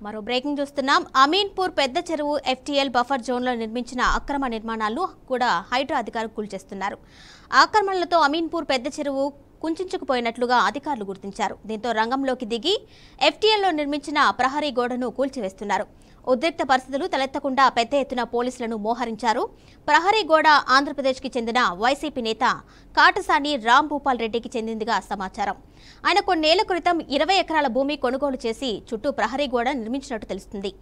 మరో బ్రేకింగ్ చూస్తున్నాం. అమీన్పూర్ పెద్ద చెరువు ఎఫ్టీఎల్ బఫర్ జోన్లో నిర్మించిన అక్రమ నిర్మాణాలను కూడా హైడ్రా అధికారులు కూల్చేస్తున్నారు. ఆక్రమణలతో అమీన్పూర్ పెద్ద చెరువు కుంచుకుపోయినట్లుగా అధికారులు గుర్తించారు. దీంతో రంగంలోకి దిగి ఎఫ్టీఎల్లో నిర్మించిన ప్రహరీ గోడను కూల్చివేస్తున్నారు. ఉద్రిక్త పరిస్థితులు తలెత్తకుండా పెద్ద ఎత్తున పోలీసులను మోహరించారు. ప్రహరీ గోడ ఆంధ్రప్రదేశ్కి చెందిన వైసీపీ నేత కాటసాని రామ్ భూపాల్ రెడ్డికి చెందిందిగా సమాచారం. ఆయన కొన్నేళ్ల క్రితం 20 ఎకరాల భూమి కొనుగోలు చేసి చుట్టూ ప్రహరీ గోడ నిర్మించినట్టు తెలుస్తుంది.